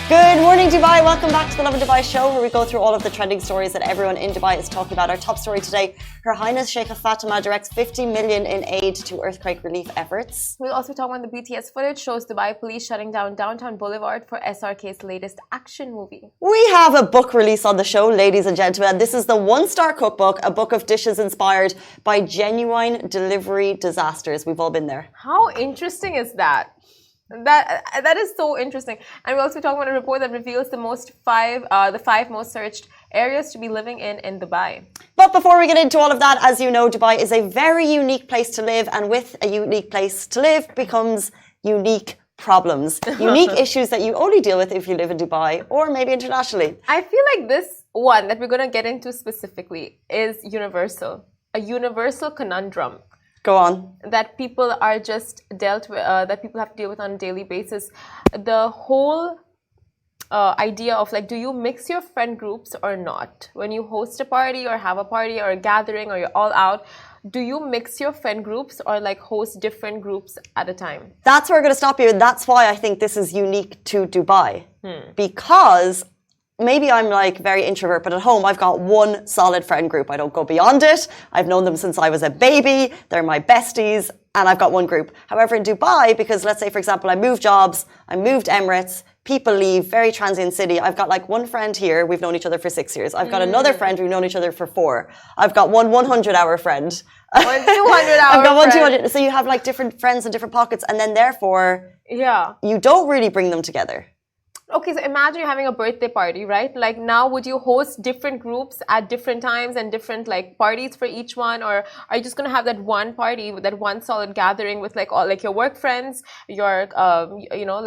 Good morning, Dubai. Welcome back to the Lovin Dubai show, where we go through all of the trending stories that everyone in Dubai is talking about. Our top story today: Her Highness Sheikha Fatima directs 50 million in aid to earthquake relief efforts. We'll also talk about the BTS footage shows Dubai police shutting down downtown Boulevard for SRK's latest action movie. We have a book release on the show, ladies and gentlemen. This is the one-star cookbook, a book of dishes inspired by genuine delivery disasters. We've all been there. How interesting is that? That is so interesting. And we also talk about a report that reveals the five most searched areas to be living in Dubai. But before we get into all of that, as you know, Dubai is a very unique place to live, and with a unique place to live becomes unique problems, unique issues that you only deal with if you live in Dubai or maybe internationally. I feel like this one that we're going to get into specifically is universal, a universal conundrum. Go on. That people are just dealt with, that people have to deal with on a daily basis. The whole idea of like, do you mix your friend groups or not? When you host a party or have a party or a gathering or you're all out, do you mix your friend groups or like host different groups at a time? That's where we're going to stop you. And that's why I think this is unique to Dubai. Because maybe I'm like very introvert, but at home I've got one solid friend group. I don't go beyond it. I've known them since I was a baby. They're my besties, and I've got one group. However, in Dubai, because let's say, for example, I moved jobs, I moved Emirates, people leave, very transient city. I've got like one friend here, we've known each other for 6 years. I've got another friend, we've known each other for 4. I've got one 100-hour friend. One 200-hour I've got one friend. 200. So you have like different friends in different pockets, and then therefore, you don't really bring them together. Okay, so imagine you're having a birthday party, right? Like now, would you host different groups at different times and different like parties for each one, or are you just gonna have that one party, that one solid gathering with like all like your work friends, your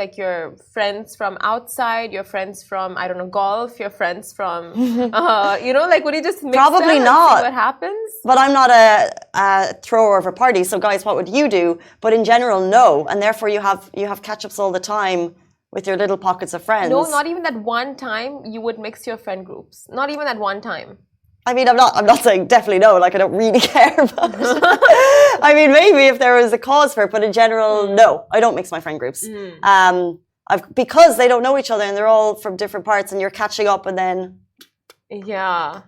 like your friends from outside, your friends from I don't know golf, your friends from like would you just mix Probably them not. And see what happens? But I'm not a thrower of a party, so guys, what would you do? But in general, no, and therefore you have catch-ups all the time with your little pockets of friends. No, not even that one time you would mix your friend groups. Not even that one time. I mean, I'm not saying definitely no, like I don't really care about it. I mean, maybe if there was a cause for it, but in general, no, I don't mix my friend groups. Because they don't know each other and they're all from different parts and you're catching up and then... Yeah.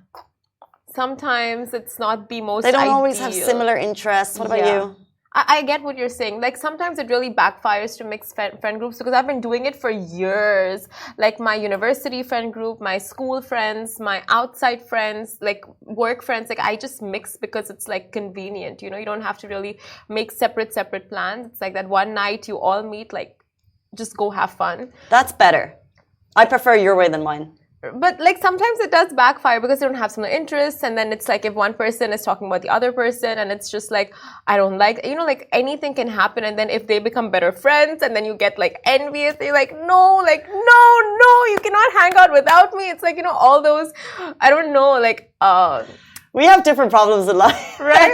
Sometimes it's not the most They don't ideal. always have similar interests. What about you? I get what you're saying. Like sometimes it really backfires to mix friend groups because I've been doing it for years. Like my university friend group, my school friends, my outside friends, like work friends. Like I just mix because it's like convenient. You know, you don't have to really make separate plans. It's like that one night you all meet, like just go have fun. That's better. I prefer your way than mine. But like sometimes it does backfire because they don't have similar interests, and then it's like if one person is talking about the other person and it's just like I don't like like anything can happen, and then if they become better friends and then you get like envious, they're like no, you cannot hang out without me. It's like all those I don't know like we have different problems in life, right?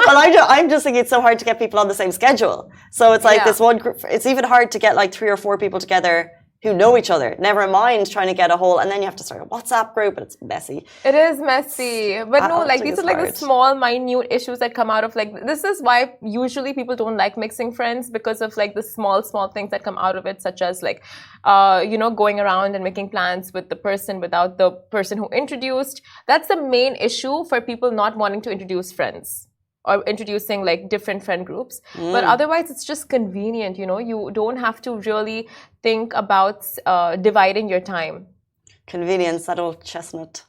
But I'm just thinking it's so hard to get people on the same schedule. So it's like this one group, it's even hard to get like 3 or 4 people together who know each other, never mind trying to get a whole, and then you have to start a WhatsApp group, and it's messy. It is messy, but no, like these are like the small, minute issues that come out of like, this is why usually people don't like mixing friends, because of like the small things that come out of it, such as like, going around and making plans with the person without the person who introduced. That's the main issue for people not wanting to introduce friends. Or introducing like different friend groups. But otherwise it's just convenient, you don't have to really think about dividing your time. Convenience, that old chestnut.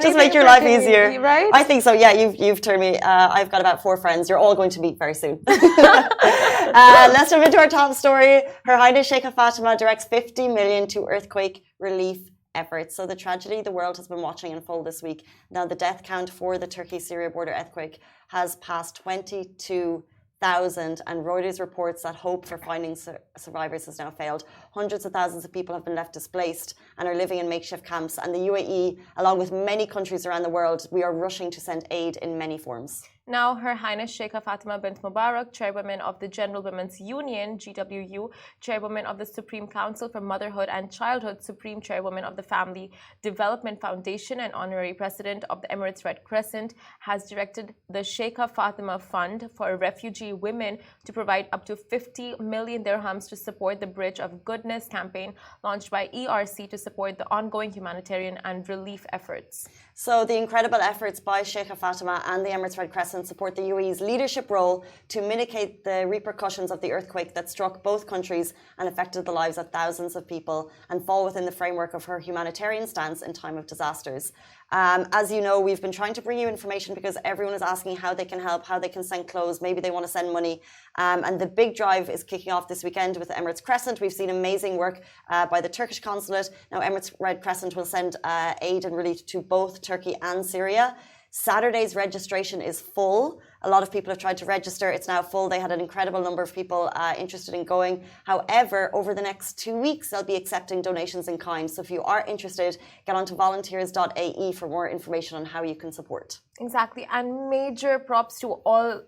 Just make your life easier. Right? I think so, yeah, you've turned me. I've got about 4 friends. You're all going to meet very soon. Let's jump into our top story. Her Highness Sheikha Fatima directs 50 million to earthquake relief efforts. So the tragedy the world has been watching unfold this week. Now the death count for the Turkey-Syria border earthquake has passed 22,000, and Reuters reports that hope for finding survivors has now failed. Hundreds of thousands of people have been left displaced and are living in makeshift camps, and the UAE, along with many countries around the world, we are rushing to send aid in many forms. Now, Her Highness Sheikha Fatima bint Mubarak, Chairwoman of the General Women's Union, GWU, Chairwoman of the Supreme Council for Motherhood and Childhood, Supreme Chairwoman of the Family Development Foundation, and Honorary President of the Emirates Red Crescent, has directed the Sheikha Fatima Fund for Refugee Women to provide up to 50 million dirhams to support the Bridge of Goodness campaign launched by ERC to support the ongoing humanitarian and relief efforts. So the incredible efforts by Sheikha Fatima and the Emirates Red Crescent support the UAE's leadership role to mitigate the repercussions of the earthquake that struck both countries and affected the lives of thousands of people, and fall within the framework of her humanitarian stance in time of disasters. As you know, we've been trying to bring you information because everyone is asking how they can help, how they can send clothes, maybe they want to send money. And the big drive is kicking off this weekend with the Emirates Crescent. We've seen amazing work by the Turkish consulate. Now, Emirates Red Crescent will send aid and relief to both Turkey and Syria. Saturday's registration is full. A lot of people have tried to register. It's now full. They had an incredible number of people interested in going. However, over the next 2 weeks, they'll be accepting donations in kind. So if you are interested, get onto volunteers.ae for more information on how you can support. Exactly, and major props to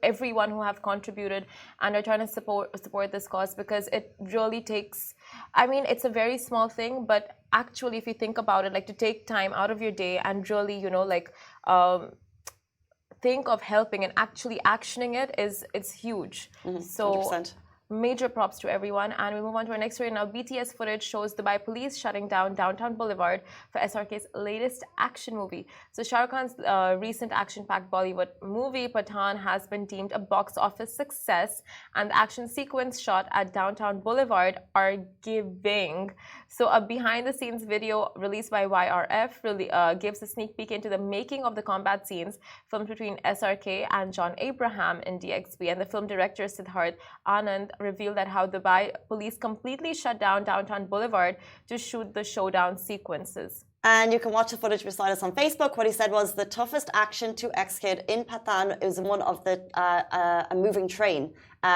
everyone who have contributed and are trying to support this cause, because it really takes, I mean, it's a very small thing, but actually, if you think about it, like to take time out of your day and really, think of helping and actually actioning it's huge. So 100%. Major props to everyone. And we move on to our next story now. BTS footage shows Dubai police shutting down downtown Boulevard for SRK's latest action movie. So Shah Rukh Khan's recent action-packed Bollywood movie Pathaan has been deemed a box office success, and the action sequence shot at downtown Boulevard are giving. So a behind-the-scenes video released by YRF really gives a sneak peek into the making of the combat scenes filmed between SRK and John Abraham in DXB. And the film director Siddharth Anand revealed that how Dubai police completely shut down downtown Boulevard to shoot the showdown sequences. And you can watch the footage beside us on Facebook. What he said was the toughest action to execute in Pathaan is one of the a moving train.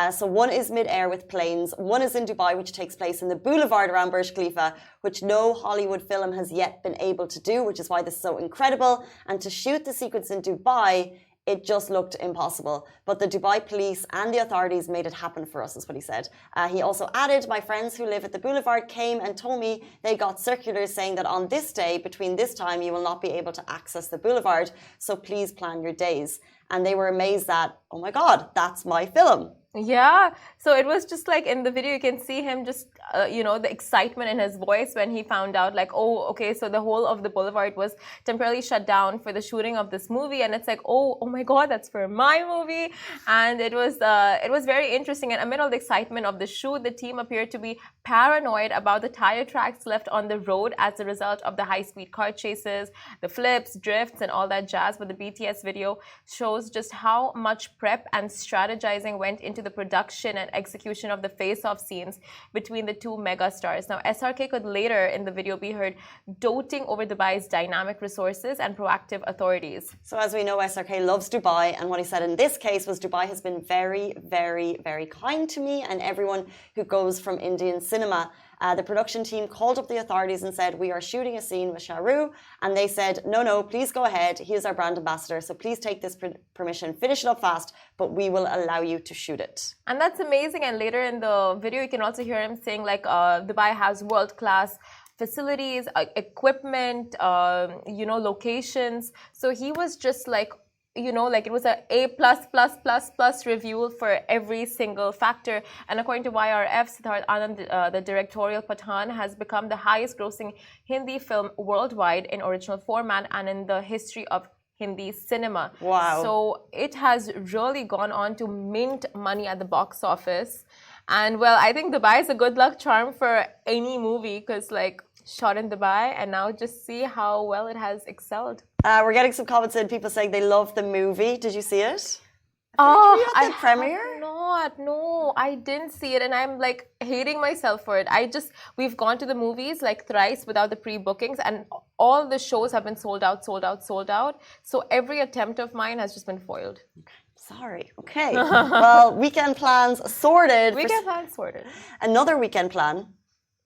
So one is mid-air with planes, one is in Dubai, which takes place in the boulevard around Burj Khalifa, which no Hollywood film has yet been able to do, which is why this is so incredible. And to shoot the sequence in Dubai, it just looked impossible. But the Dubai police and the authorities made it happen for us, is what he said. He also added, my friends who live at the boulevard came and told me they got circulars saying that on this day, between this time, you will not be able to access the boulevard. So please plan your days. And they were amazed that, oh my God, that's my film. Yeah, so it was just like in the video, you can see him just, the excitement in his voice when he found out, like, oh, okay, so the whole of the boulevard was temporarily shut down for the shooting of this movie, and it's like, oh my God, that's for my movie. And it was very interesting. And amid all the excitement of the shoot, the team appeared to be paranoid about the tire tracks left on the road as a result of the high-speed car chases, the flips, drifts, and all that jazz. But the BTS video shows just how much prep and strategizing went into the production and execution of the face-off scenes between the two megastars. Now, SRK could later in the video be heard doting over Dubai's dynamic resources and proactive authorities. So as we know, SRK loves Dubai, and what he said in this case was Dubai has been very, very, very kind to me and everyone who goes from Indian cinema. The production team called up the authorities and said, we are shooting a scene with Shah Rukh. And they said, no, please go ahead. He is our brand ambassador. So please take this permission, finish it up fast, but we will allow you to shoot it. And that's amazing. And later in the video, you can also hear him saying like Dubai has world-class facilities, equipment, locations. So he was just like, it was a A++++ review for every single factor. And according to YRF, Siddharth Anand, the directorial Pathaan has become the highest grossing Hindi film worldwide in original format and in the history of Hindi cinema. Wow. So it has really gone on to mint money at the box office. And well, I think Dubai is a good luck charm for any movie because shot in Dubai, and now just see how well it has excelled. We're getting some comments in, people saying they love the movie. Did you see it? I premiere? No, I didn't see it, and I'm hating myself for it. We've gone to the movies thrice without the pre-bookings, and all the shows have been sold out. So every attempt of mine has just been foiled. Sorry. Okay. Well, weekend plans sorted. Weekend plans sorted. Another weekend plan,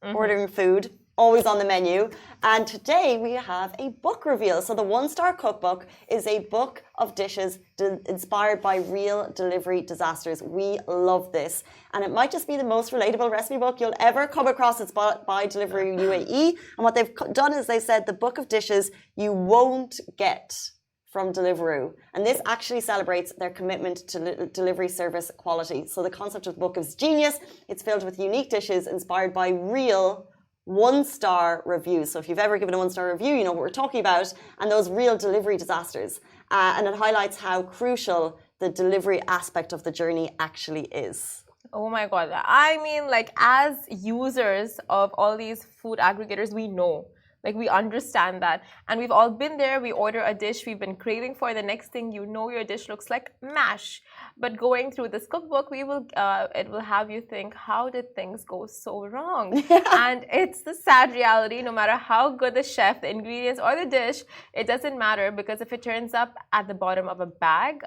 ordering food. always on the menu. And today we have a book reveal. So the One Star Cookbook is a book of dishes inspired by real delivery disasters. We love this. And it might just be the most relatable recipe book you'll ever come across. It's by Delivery UAE. And what they've done is they said the book of dishes you won't get from Deliveroo. And this actually celebrates their commitment to delivery service quality. So the concept of the book is genius. It's filled with unique dishes inspired by real one-star reviews. So if you've ever given a one-star review, you know what we're talking about, and those real delivery disasters. And it highlights how crucial the delivery aspect of the journey actually is. Oh my God. I mean, like, as users of all these food aggregators, we know. Like, we understand that. And we've all been there. We order a dish we've been craving for. The next thing you know, your dish looks like mash. But going through this cookbook, it will have you think, how did things go so wrong? And it's the sad reality. No matter how good the chef, the ingredients, or the dish, it doesn't matter. Because if it turns up at the bottom of a bag,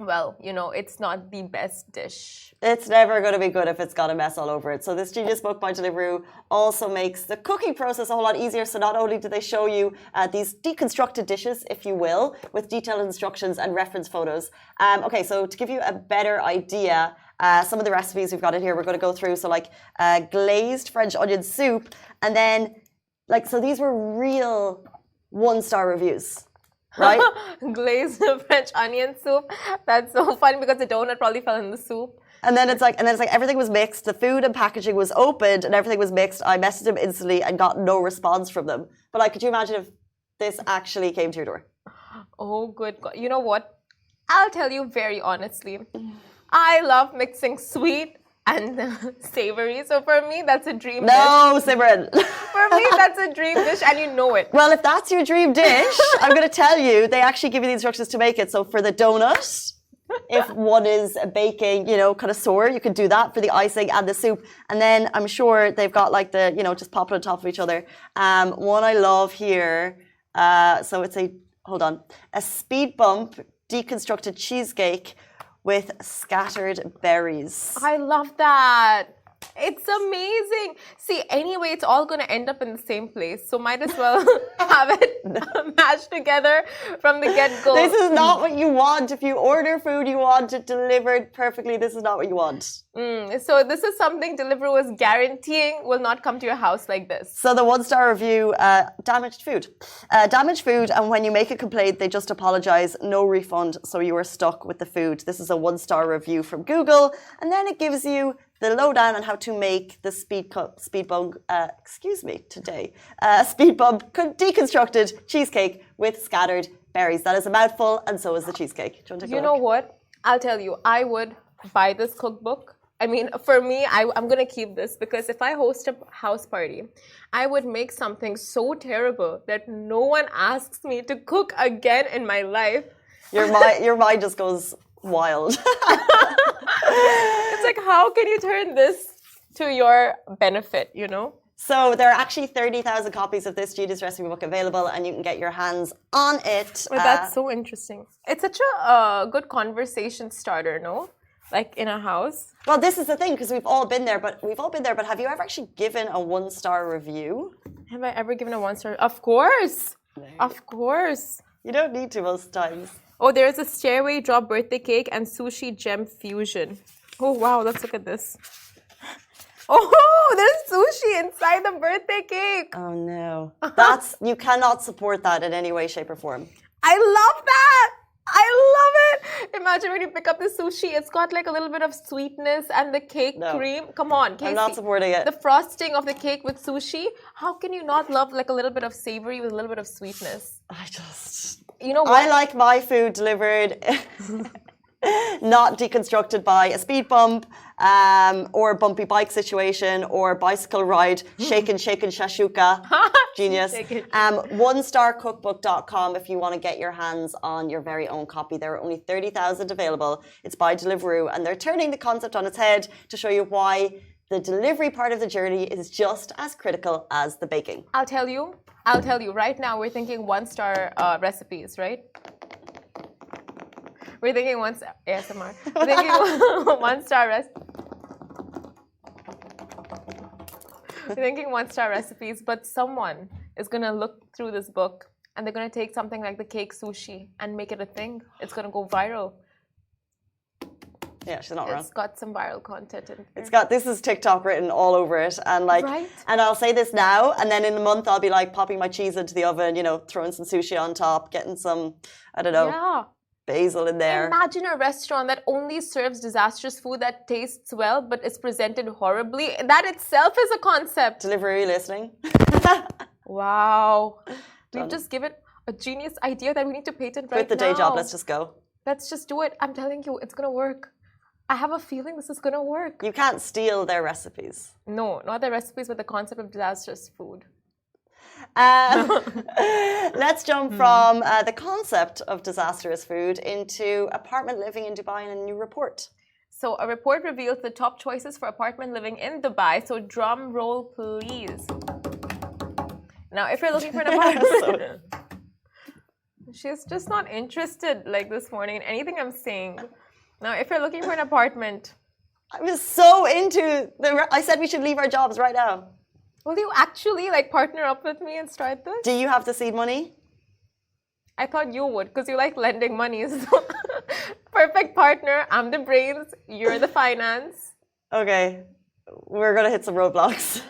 well, you know, it's not the best dish. It's never going to be good if it's got a mess all over it. So this genius book by Deliveroo also makes the cooking process a whole lot easier. So not only do they show you these deconstructed dishes, if you will, with detailed instructions and reference photos. Okay, so to give you a better idea, some of the recipes we've got in here, we're going to go through. So like glazed French onion soup. And then, like, so these were real one-star reviews. Right? Glazed French onion soup. That's so funny because the donut probably fell in the soup. And then it's like everything was mixed. The food and packaging was opened and everything was mixed. I messaged them instantly and got no response from them. But like, could you imagine if this actually came to your door? Oh, good God. You know what? I'll tell you very honestly. I love mixing sweet and savory. So for me, that's a dream dish. No, Simran. For me, that's a dream dish and you know it. Well, if that's your dream dish, I'm going to tell you, they actually give you the instructions to make it. So for the donut, if one is baking, you know, kind of sore, you can do that for the icing and the soup. And then I'm sure they've got like the, you know, just pop it on top of each other. One I love here, so it's a speed bump deconstructed cheesecake with scattered berries. I love that. It's amazing. See, anyway, it's all going to end up in the same place. So might as well have it mashed together from the get-go. This is not what you want. If you order food, you want it delivered perfectly. This is not what you want. So this is something Deliveroo is guaranteeing will not come to your house like this. So the one-star review, damaged food. Damaged food, and when you make a complaint, they just apologize. No refund, so you are stuck with the food. This is a one-star review from Google. And then it gives you the lowdown on how to make the speed bump deconstructed cheesecake with scattered berries. That is a mouthful, and so is the cheesecake. Do you want to take a look? You know what? I'll tell you, I would buy this cookbook. I mean, for me, I'm going to keep this because if I host a house party, I would make something so terrible that no one asks me to cook again in my life. Your mind just goes wild. It's like, how can you turn this to your benefit, you know? So there are actually 30,000 copies of this genius recipe book available, and you can get your hands on it. Well, that's so interesting. It's such a good conversation starter, no? Like in a house. Well, this is the thing, because we've all been there, but have you ever actually given a one-star review? Have I ever given a one-star? Of course. Of course. You don't need to most times. Oh, there's a stairway drop birthday cake and sushi gem fusion. Oh, wow. Let's look at this. Oh, there's sushi inside the birthday cake. Oh, no. You cannot support that in any way, shape, or form. I love that. I love it. Imagine when you pick up the sushi, it's got like a little bit of sweetness and the cake cream. Come on, Casey. I'm not supporting it. The frosting of the cake with sushi. How can you not love like a little bit of savory with a little bit of sweetness? You know what? I like my food delivered not deconstructed by a speed bump or bumpy bike situation or bicycle ride, shaken shashuka. Genius. OneStarCookBook.com if you want to get your hands on your very own copy. There are only 30,000 available. It's by Deliveroo, and they're turning the concept on its head to show you why the delivery part of the journey is just as critical as the baking. I'll tell you right now, we're thinking one-star recipes, right? We're thinking ASMR. We're thinking one-star recipe. thinking 1-star recipes, but someone is gonna look through this book and they're gonna take something like the cake sushi and make it a thing. It's gonna go viral. Yeah, she's not wrong. It's got some viral content in there. This is TikTok written all over it, and right? and I'll say this now, and then in a month I'll be like popping my cheese into the oven, throwing some sushi on top, getting some, I don't know, basil in there. Imagine a restaurant that only serves disastrous food that tastes well, but is presented horribly. That itself is a concept. Delivery listening. Wow. We've just given a genius idea that we need to patent right now. Quit the day job, let's just go. Let's just do it. I'm telling you, it's going to work. I have a feeling this is going to work. You can't steal their recipes. No, not the recipes, but the concept of disastrous food. Let's jump from the concept of disastrous food into apartment living in Dubai in a new report. So a report reveals the top choices for apartment living in Dubai. So drum roll, please. Now, if you're looking for an apartment... She's just not interested this morning in anything I'm saying. Now, if you're looking for an apartment... I was so into... I said we should leave our jobs right now. Will you actually partner up with me and start this? Do you have the seed money? I thought you would, because you like lending money. So perfect partner. I'm the brains. You're the finance. Okay. We're going to hit some roadblocks.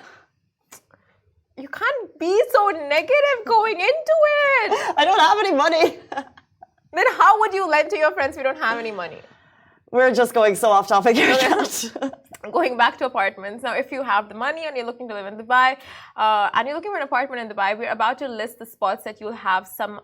You can't be so negative going into it. I don't have any money. Then how would you lend to your friends if you don't have any money? We're just going so off topic here. Going back to apartments. Now, if you have the money and you're looking to live in Dubai, and you're looking for an apartment in Dubai, we're about to list the spots that you'll have some,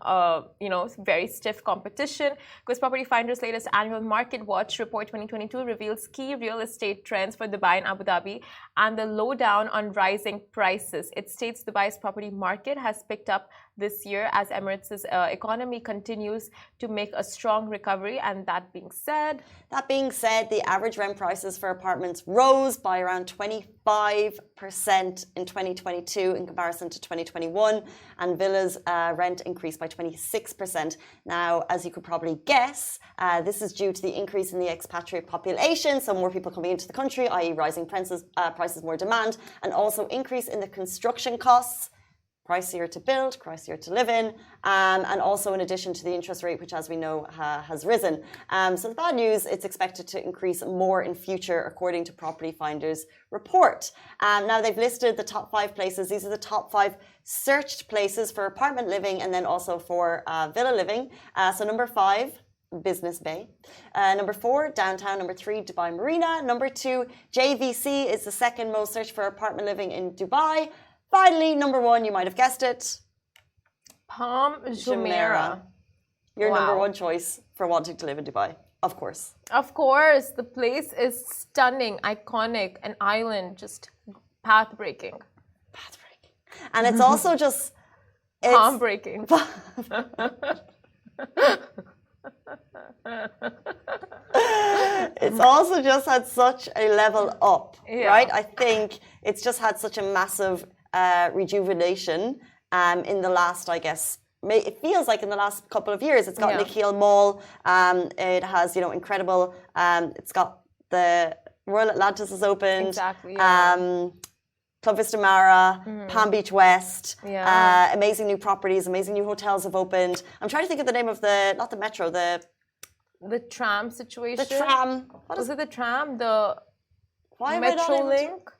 very stiff competition. Because Property Finder's latest annual Market Watch Report 2022 reveals key real estate trends for Dubai and Abu Dhabi and the lowdown on rising prices. It states Dubai's property market has picked up this year as Emirates' economy continues to make a strong recovery. And that being said, the average rent prices for apartments rose by around 25% in 2022 in comparison to 2021, and villas rent increased by 26%. Now, as you could probably guess, this is due to the increase in the expatriate population, so more people coming into the country, i.e. rising prices, more demand, and also increase in the construction costs. Pricier to build, pricier to live in, and also in addition to the interest rate, which as we know has risen. So the bad news, it's expected to increase more in future according to Property Finder's report. Now they've listed the top 5 places. These are the top 5 searched places for apartment living and then also for villa living. So number 5, Business Bay. Number 4, downtown. Number 3, Dubai Marina. Number 2, JVC is the second most searched for apartment living in Dubai. Finally, number 1, you might have guessed it. Palm Jumeirah. Your number 1 choice for wanting to live in Dubai, of course. Of course. The place is stunning, iconic, an island, just path-breaking. Path-breaking. And it's also just... Palm-breaking. It's also just had such a level up, right? I think it's just had such a massive rejuvenation in the last, I guess, it feels like in the last couple of years. It's got Nikhil Mall. It has, incredible. It's got the Royal Atlantis is opened. Exactly. Club Vista Mara, Palm Beach West. Amazing new properties, amazing new hotels have opened. I'm trying to think of the name of not the metro, the tram situation. The tram. Was it the tram? The Metro Link?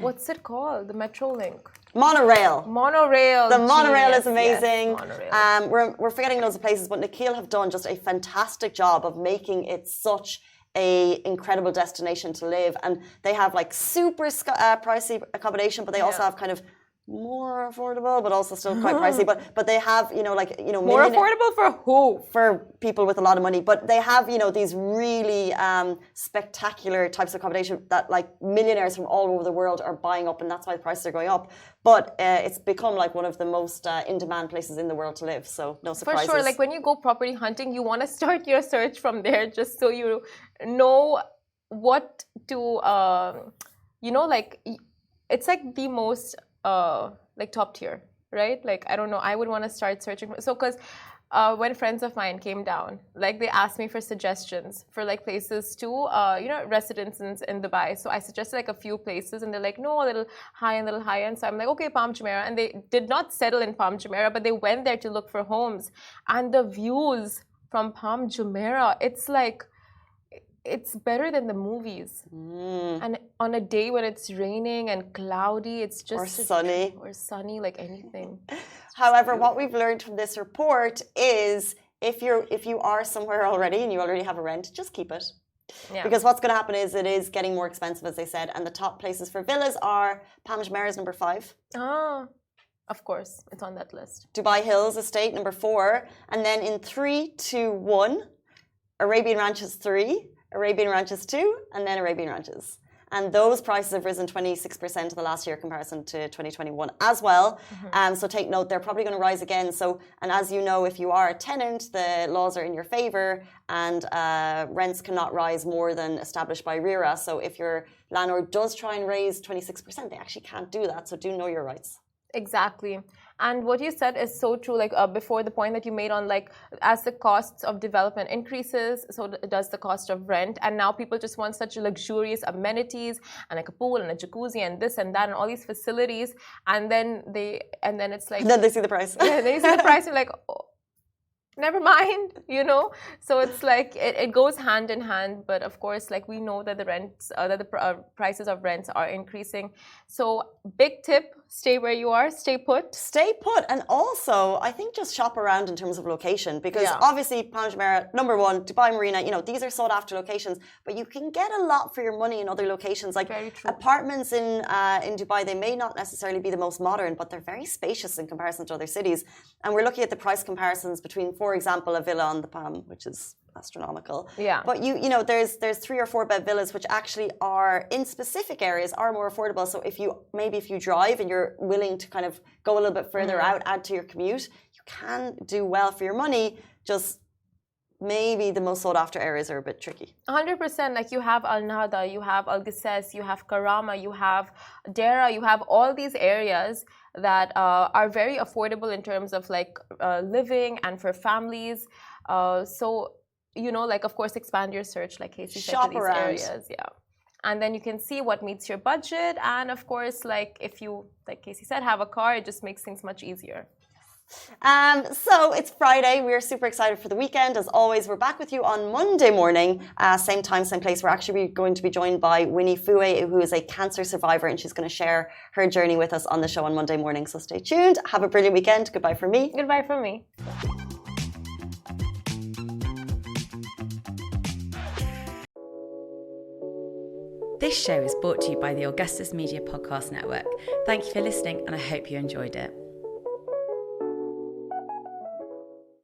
What's it called? The Metro Link. Monorail. The monorail is amazing. Yes, monorail. We're forgetting loads of places, but Nikhil have done just a fantastic job of making it such a incredible destination to live, and they have super pricey accommodation, but they also have kind of more affordable, but also still quite pricey. But they have, more affordable for who? For people with a lot of money. But they have, these really spectacular types of accommodation that millionaires from all over the world are buying up, and that's why the prices are going up. But it's become one of the most in-demand places in the world to live. So no surprises. For sure, when you go property hunting, you want to start your search from there, just so you know what to, it's the most. Top tier, right? I don't know. I would want to start searching. So, because when friends of mine came down, like they asked me for suggestions for like places to, residences in Dubai. So I suggested like a few places, and they're like, no, a little high end. So I'm like, okay, Palm Jumeirah, and they did not settle in Palm Jumeirah, but they went there to look for homes, and the views from Palm Jumeirah, it's like, it's better than the movies. And on a day when it's raining and cloudy, it's just or sunny, like anything. However, what we've learned from this report is if you are somewhere already and you already have a rent, just keep it. Yeah. Because what's going to happen is it is getting more expensive, as they said, and the top places for villas are Palm Jumeirah is number 5. Of course, it's on that list. Dubai Hills Estate number 4, and then in 3, 2, 1, Arabian Ranches 3, Arabian Ranches 2, and then Arabian Ranches. And those prices have risen 26% in the last year comparison to 2021 as well. So take note, they're probably going to rise again. So, and as you know, if you are a tenant, the laws are in your favor, and rents cannot rise more than established by RERA. So if your landlord does try and raise 26%, they actually can't do that. So do know your rights. Exactly. And what you said is so true, like before, the point that you made on like as the costs of development increases, so does the cost of rent. And now people just want such luxurious amenities and like a pool and a jacuzzi and this and that and all these facilities, and then it's like, then they see the price. Yeah, they see the price and like, oh, never mind, So it's like it goes hand in hand, but of course, like we know that the rents, that the prices of rents are increasing. So big tip: stay where you are, stay put. Stay put, and also I think just shop around in terms of location, because obviously Palm Jumeirah, number 1, Dubai Marina, these are sought after locations, but you can get a lot for your money in other locations. Like apartments in Dubai, they may not necessarily be the most modern, but they're very spacious in comparison to other cities. And we're looking at the price comparisons between, for example, a villa on the Palm, which is astronomical. Yeah. But there's 3 or 4 bed villas which actually are in specific areas are more affordable. So if you drive and you're willing to kind of go a little bit further out, add to your commute, you can do well for your money. Just maybe the most sought after areas are a bit tricky. 100%. Like you have Al Nahda, you have Al Gisas, you have Karama, you have Dera, you have all these areas that are very affordable in terms of like living and for families. So like of course expand your search, like Casey said, to these areas. Yeah. And then you can see what meets your budget. And of course, like if you, like Casey said, have a car, it just makes things much easier. So it's Friday. We're super excited for the weekend. As always, we're back with you on Monday morning, same time, same place. We're actually going to be joined by Winnie Fouet, who is a cancer survivor, and she's going to share her journey with us on the show on Monday morning. So stay tuned. Have a brilliant weekend. Goodbye from me. Goodbye from me. This show is brought to you by the Augustus Media Podcast Network. Thank you for listening, and I hope you enjoyed it.